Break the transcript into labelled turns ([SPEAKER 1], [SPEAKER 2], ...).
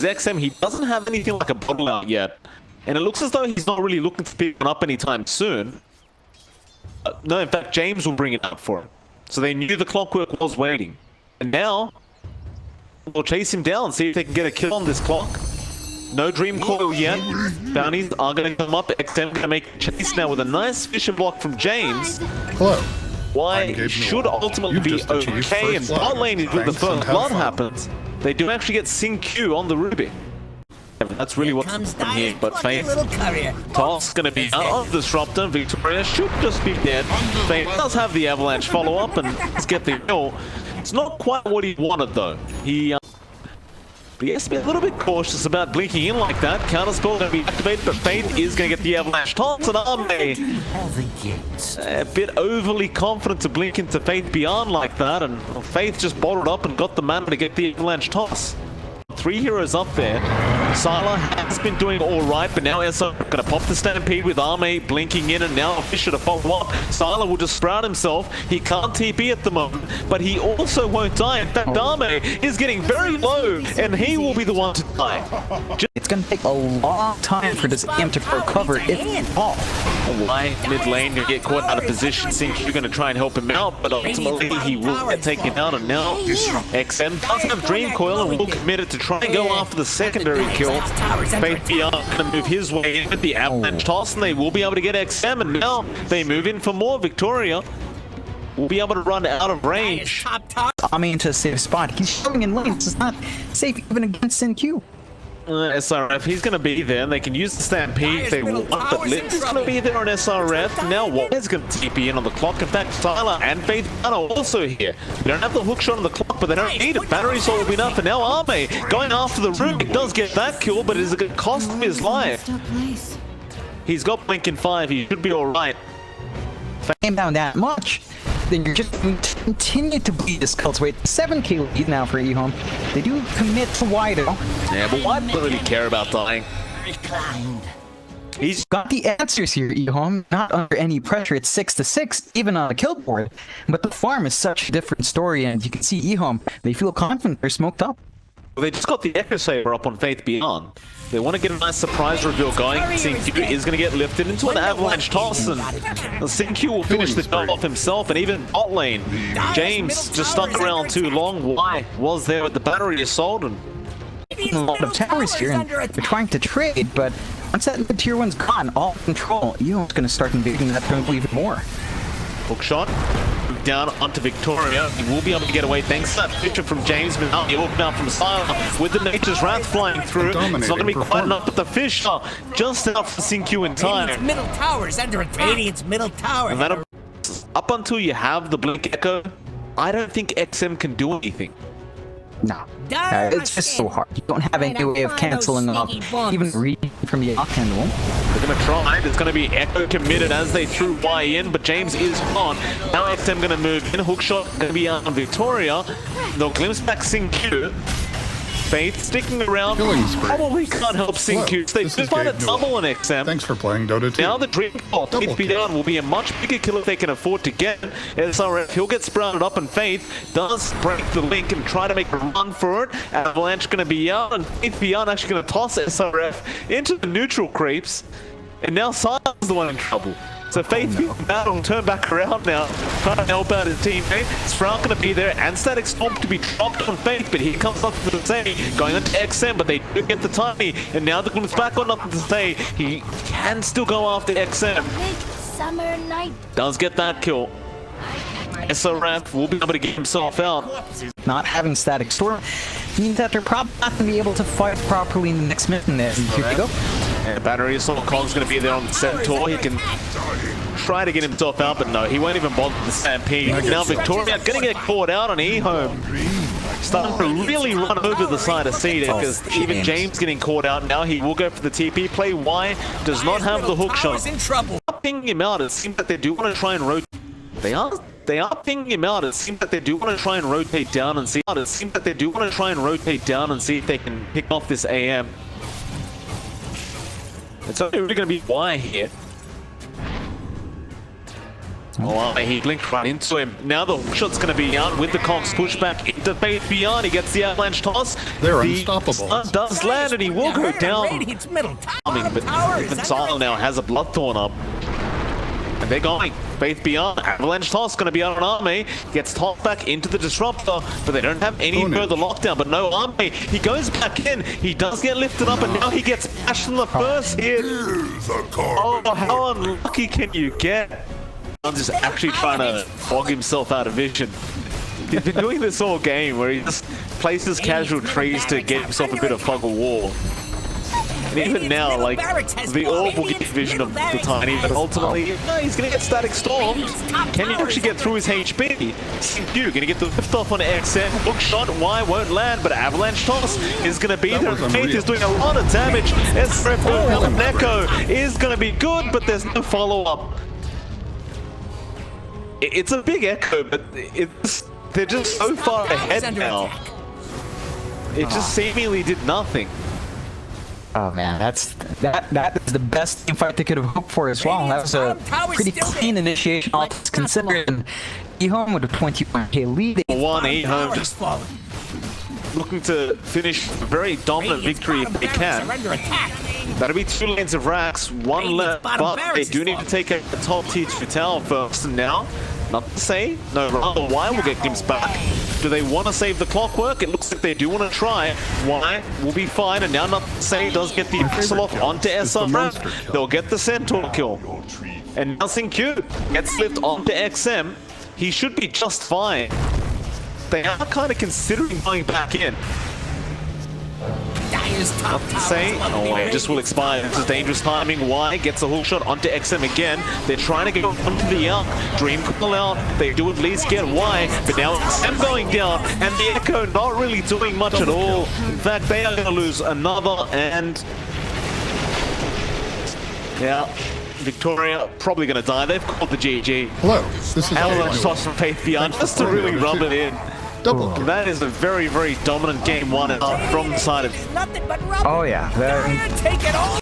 [SPEAKER 1] XM, he doesn't have anything like a bottle out yet. And it looks as though he's not really looking to pick one up anytime soon. No, in fact, James will bring it up for him. So they knew the clockwork was waiting. And now, they'll chase him down, see if they can get a kill on this clock. No dream coil yet. Bounties are going to come up. XM going to make a chase now with a nice fisher block from James.
[SPEAKER 2] Hello.
[SPEAKER 1] Why should ultimately be okay, and bot lane is where the first blood happens. They do actually get Sing Q on the Ruby. That's really what's from here, but Faith Toss going to be out of Disruptor. Victoria should just be dead. Faith does have the Avalanche follow-up and let's get the kill. It's not quite what he wanted though. But he has to be a little bit cautious about blinking in like that. Counterspell going to be activated, but Faith is going to get the Avalanche toss, and Ehome a bit overly confident to blink into Faith Beyond like that, and Faith just bottled up and got the mana to get the Avalanche toss. 3 heroes up there. Sylar has been doing alright, but now Esso gonna pop the Stampede with Ehome blinking in, and now Fisher to follow up. Sylar will just sprout himself. He can't TP at the moment, but he also won't die. In fact, Ehome is getting very low, and he will be the one to die.
[SPEAKER 3] It's gonna take a long time for this game to recover, if all.
[SPEAKER 1] Why mid lane to get caught out of position? Think you're gonna try and help him out, but ultimately he will get taken out, and now XM does have Dream Coil and will commit it to try and go after the secondary kill. Faith Beyond going to move his way in with the Avalanche toss, and they will be able to get XM, and now they move in for more. Victoria will be able to run out of range.
[SPEAKER 3] I mean, to a safe spot. He's showing in lanes. It's not safe even against NQ.
[SPEAKER 1] SRF, he's going to be there, and they can use the Stampede if they want, but Liz is going to be there on SRF. Now what is going to TP in on the clock? In fact, Sylar and Faith are also here. They don't have the hook shot on the clock, but they don't need it. Battery Soul will be enough, and now Ehome going after the room. He does get that kill, but it is going to cost him his life. He's got Blink in 5, he should be alright.
[SPEAKER 3] Came down that much, then you're just going to continue to bleed this cultivate. 7k lead now for Ehome. They do commit to Wido.
[SPEAKER 1] Yeah, but why doesn't really care about dying?
[SPEAKER 3] He's got the answers here, Ehome. Not under any pressure. It's 6-6, even on a kill board. But the farm is such a different story, and you can see Ehome, they feel confident they're smoked up.
[SPEAKER 1] Well, they just got the Echo Saber up on Faith Beyond. They want to get a nice surprise reveal going. Sing-Q is going to get lifted into an Avalanche toss, and Sing-Q will finish the job off himself, and even bot lane. James just stuck around too long. Why was there with the battery assault? And
[SPEAKER 3] a lot of towers here, and they're trying to trade, but once that tier 1's gone, all control, Ehome's going to start invading that jungle even more.
[SPEAKER 1] Hook shot. Down onto Victoria. He will be able to get away thanks to that picture from James, but now the hook now from Sylar with the Nature's Wrath flying through. It's not going to be quite enough, but the fish are just enough for Sing-Q in time.
[SPEAKER 4] Radiant's middle tower is under attack. Radiant's middle tower.
[SPEAKER 1] And that, up until you have the Blink Echo, I don't think XM can do anything.
[SPEAKER 3] No. It's just so hard. You don't have any way of cancelling off even reading from the handle.
[SPEAKER 1] They're going to try. It's going to be Echo committed as they threw Y in, but James is on. Now XM going to move in. Hookshot going to be on Victoria. They'll glimpse back Sing-Q. Faith sticking around. Probably can't help Sing-Q. They just find a double on XM.
[SPEAKER 2] Thanks for playing Dota 2.
[SPEAKER 1] Now the Dream Ball, Faith Beyond will be a much bigger kill if they can afford to get. SRF, he'll get sprouted up, and Faith does break the link and try to make a run for it. Avalanche going to be out, and Faith Beyond actually going to toss SRF into the neutral creeps. And now Sylar's the one in trouble. So Faith will turn back around now, trying to help out his teammate. Sprout going to be there, and Static Storm to be dropped on Faith, but here comes Nothing to Say, going on to XM, but they do get the tiny, and now the glimpse back on Nothing to Say. He can still go after XM.
[SPEAKER 5] Summer night.
[SPEAKER 1] Does get that kill. SRF will be able to get himself out.
[SPEAKER 3] Not having Static Storm means that they're probably not going to be able to fight properly in the next minute. Here we go.
[SPEAKER 1] And Battery Assault Cog's going to be there on the Centaur. He can try to get himself out, but no, he won't even bother the Stampede. Now Victoria going to get caught out on Ehome. Starting to really run over the side of Cdec, because even James getting caught out. Now he will go for the TP play. Y does not have the hook shot. Pinging him out. It seems that they do want to try and rotate. They are pinging him out. It seems that they do want to try and rotate down and see. It seems that they do want to try and rotate down and see if they can pick off this AM. It's only really going to be Y here. Oh, he blinked right into him. Now the shot's going to be out with the Cogs pushback into Faith Beyond. He gets the avalanche toss.
[SPEAKER 2] They're
[SPEAKER 1] the
[SPEAKER 2] unstoppable.
[SPEAKER 1] Sun does land and he will go down.
[SPEAKER 4] Radiant's middle
[SPEAKER 1] But even Sile now has a Bloodthorn up. And they're going. Faith Beyond. Avalanche toss going to be out on Arme. Gets tossed back into the Disruptor, but they don't have any further lockdown. But no Arme. He goes back in. He does get lifted up, and now he gets bashed in the first hit. Oh, how unlucky can you get? I'm just actually trying to fog himself out of vision. He's been doing this all game where he just places casual trees to get himself a bit of fog of war. And even now, like, the orb will get vision of the tiny, but ultimately, no, he's going to get static stormed. Can he actually get through his HP? Q going to get the lift off on XM. Hook shot, Y won't land, but avalanche toss is going to be there. Faith is doing a lot of damage. Neko is going to be good, but there's no follow-up. It's a big echo, but they're just so far ahead now. It just seemingly did nothing.
[SPEAKER 3] Oh man, that is the best team fight they could have hoped for as well. That was a pretty clean initiation, all things considered. Ehome with a 21k lead.
[SPEAKER 1] One Ehome just looking to finish a very dominant victory if they can. That'll be 2 lanes of racks, 1 left, but they do need to take a top tier 2 tower first. And now, not to say, no, rather Y will get glimpsed back. Do they want to save the clockwork? It looks like they do want to try. Y will be fine, and now not to say does get the pixel off onto SR. They'll get the Centaur kill. And now Q gets flipped onto XM. He should be just fine. They are kind of considering going back in. Not to say, oh wait, just will expire. This is dangerous timing. Y gets a hook shot onto XM again. They're trying to go onto the arc. Dream call out. They do at least get Y, but now XM going down, and the Echo not really doing much at all. In fact, they are going to lose another, and yeah, Victoria probably going to die. They've called the GG.
[SPEAKER 2] Hello, this is
[SPEAKER 1] Avalanche toss from Faith Beyond just to really rub it in.
[SPEAKER 2] Double.
[SPEAKER 1] That is a very, very dominant game 1 from the side of...
[SPEAKER 3] Oh yeah.
[SPEAKER 4] Take it all